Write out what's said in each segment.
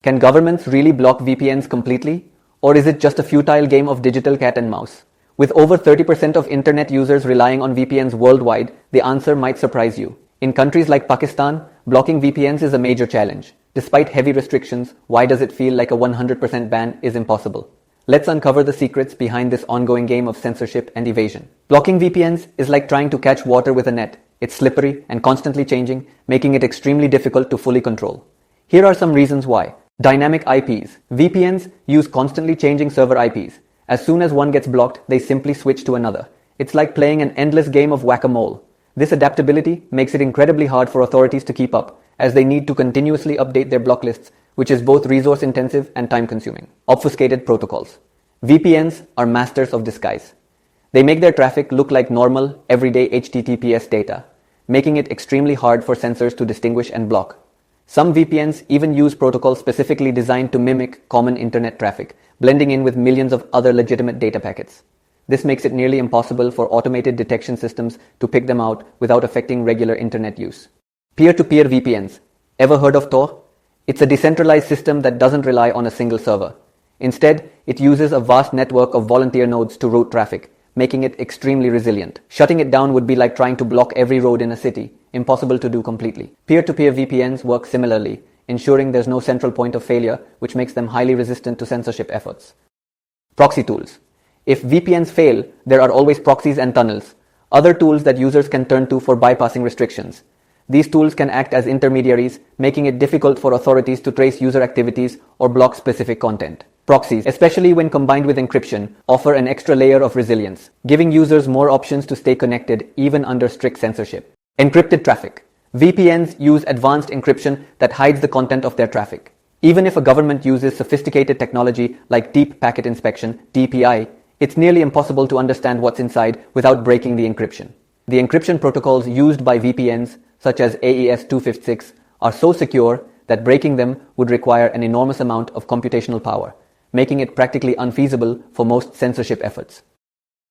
Can governments really block VPNs completely? Or is it just a futile game of digital cat and mouse? With over 30% of internet users relying on VPNs worldwide, the answer might surprise you. In countries like Pakistan, blocking VPNs is a major challenge. Despite heavy restrictions, why does it feel like a 100% ban is impossible? Let's uncover the secrets behind this ongoing game of censorship and evasion. Blocking VPNs is like trying to catch water with a net. It's slippery and constantly changing, making it extremely difficult to fully control. Here are some reasons why. Dynamic IPs. VPNs use constantly changing server IPs. As soon as one gets blocked, they simply switch to another. It's like playing an endless game of whack-a-mole. This adaptability makes it incredibly hard for authorities to keep up, as they need to continuously update their block lists, which is both resource-intensive and time-consuming. Obfuscated protocols. VPNs are masters of disguise. They make their traffic look like normal, everyday HTTPS data, making it extremely hard for censors to distinguish and block. Some VPNs even use protocols specifically designed to mimic common internet traffic, blending in with millions of other legitimate data packets. This makes it nearly impossible for automated detection systems to pick them out without affecting regular internet use. Peer-to-peer VPNs. Ever heard of Tor? It's a decentralized system that doesn't rely on a single server. Instead, it uses a vast network of volunteer nodes to route traffic, making it extremely resilient. Shutting it down would be like trying to block every road in a city, impossible to do completely. Peer-to-peer VPNs work similarly, ensuring there's no central point of failure, which makes them highly resistant to censorship efforts. Proxy tools. If VPNs fail, there are always proxies and tunnels, other tools that users can turn to for bypassing restrictions. These tools can act as intermediaries, making it difficult for authorities to trace user activities or block specific content. Proxies, especially when combined with encryption, offer an extra layer of resilience, giving users more options to stay connected even under strict censorship. Encrypted traffic. VPNs use advanced encryption that hides the content of their traffic. Even if a government uses sophisticated technology like Deep Packet Inspection, DPI, it's nearly impossible to understand what's inside without breaking the encryption. The encryption protocols used by VPNs, such as AES-256, are so secure that breaking them would require an enormous amount of computational power, making it practically unfeasible for most censorship efforts.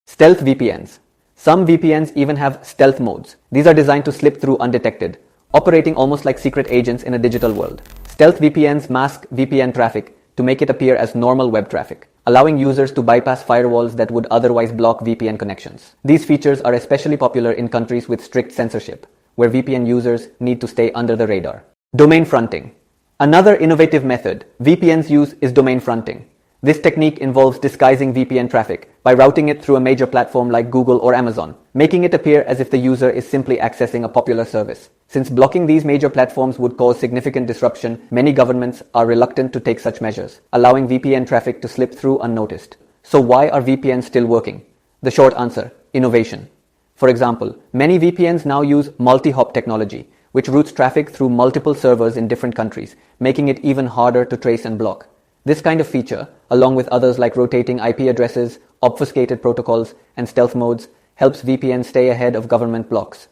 Stealth VPNs. Some VPNs even have stealth modes. These are designed to slip through undetected, operating almost like secret agents in a digital world. Stealth VPNs mask VPN traffic to make it appear as normal web traffic, allowing users to bypass firewalls that would otherwise block VPN connections. These features are especially popular in countries with strict censorship, where VPN users need to stay under the radar. Domain fronting. Another innovative method VPNs use is domain fronting. This technique involves disguising VPN traffic by routing it through a major platform like Google or Amazon, making it appear as if the user is simply accessing a popular service. Since blocking these major platforms would cause significant disruption, many governments are reluctant to take such measures, allowing VPN traffic to slip through unnoticed. So why are VPNs still working? The short answer: innovation. For example, many VPNs now use multi-hop technology, which routes traffic through multiple servers in different countries, making it even harder to trace and block. This kind of feature, along with others like rotating IP addresses, obfuscated protocols, and stealth modes, helps VPNs stay ahead of government blocks.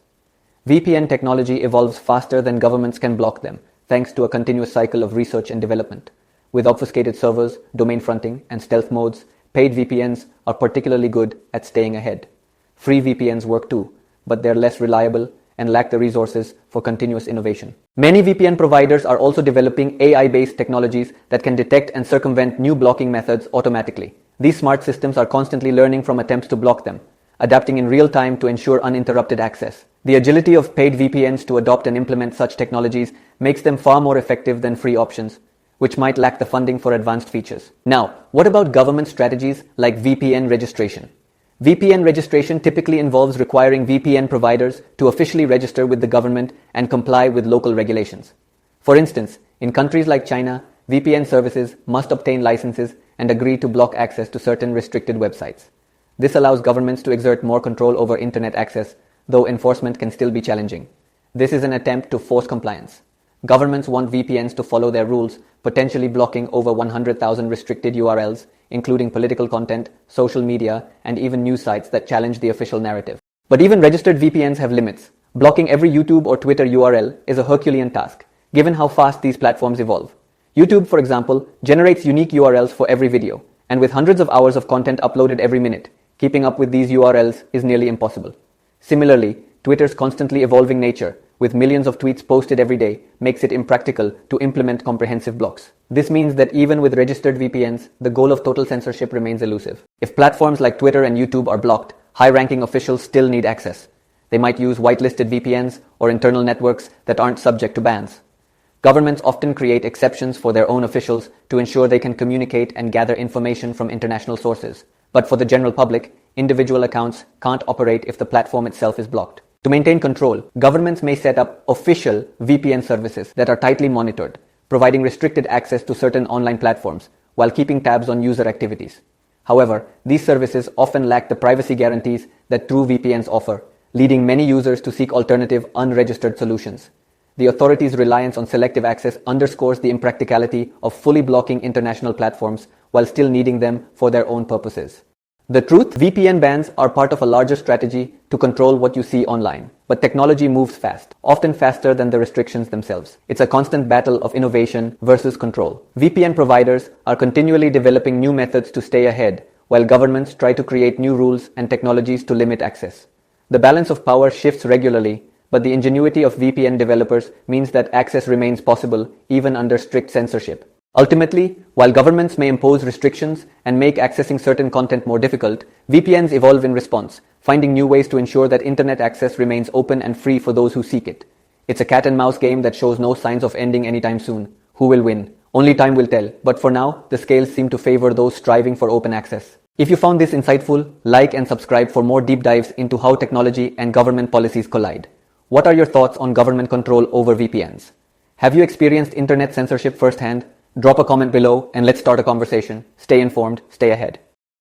VPN technology evolves faster than governments can block them, thanks to a continuous cycle of research and development. With obfuscated servers, domain fronting, and stealth modes, paid VPNs are particularly good at staying ahead. Free VPNs work too, but they're less reliable and lack the resources for continuous innovation. Many VPN providers are also developing AI-based technologies that can detect and circumvent new blocking methods automatically. These smart systems are constantly learning from attempts to block them, adapting in real time to ensure uninterrupted access. The agility of paid VPNs to adopt and implement such technologies makes them far more effective than free options, which might lack the funding for advanced features. Now, what about government strategies like VPN registration? VPN registration typically involves requiring VPN providers to officially register with the government and comply with local regulations. For instance, in countries like China, VPN services must obtain licenses and agree to block access to certain restricted websites. This allows governments to exert more control over internet access, though enforcement can still be challenging. This is an attempt to force compliance. Governments want VPNs to follow their rules, potentially blocking over 100,000 restricted URLs, including political content, social media, and even news sites that challenge the official narrative. But even registered VPNs have limits. Blocking every YouTube or Twitter URL is a Herculean task, given how fast these platforms evolve. YouTube, for example, generates unique URLs for every video, and with hundreds of hours of content uploaded every minute, keeping up with these URLs is nearly impossible. Similarly, Twitter's constantly evolving nature, with millions of tweets posted every day, makes it impractical to implement comprehensive blocks. This means that even with registered VPNs, the goal of total censorship remains elusive. If platforms like Twitter and YouTube are blocked, high-ranking officials still need access. They might use whitelisted VPNs or internal networks that aren't subject to bans. Governments often create exceptions for their own officials to ensure they can communicate and gather information from international sources. But for the general public, individual accounts can't operate if the platform itself is blocked. To maintain control, governments may set up official VPN services that are tightly monitored, providing restricted access to certain online platforms while keeping tabs on user activities. However, these services often lack the privacy guarantees that true VPNs offer, leading many users to seek alternative, unregistered solutions. The authorities' reliance on selective access underscores the impracticality of fully blocking international platforms while still needing them for their own purposes. The truth, VPN bans are part of a larger strategy to control what you see online. But technology moves fast, often faster than the restrictions themselves. It's a constant battle of innovation versus control. VPN providers are continually developing new methods to stay ahead, while governments try to create new rules and technologies to limit access. The balance of power shifts regularly, but the ingenuity of VPN developers means that access remains possible even under strict censorship. Ultimately, while governments may impose restrictions and make accessing certain content more difficult, VPNs evolve in response, finding new ways to ensure that internet access remains open and free for those who seek it. It's a cat-and-mouse game that shows no signs of ending anytime soon. Who will win? Only time will tell, but for now, the scales seem to favor those striving for open access. If you found this insightful, like and subscribe for more deep dives into how technology and government policies collide. What are your thoughts on government control over VPNs? Have you experienced internet censorship firsthand? Drop a comment below and let's start a conversation. Stay informed, stay ahead.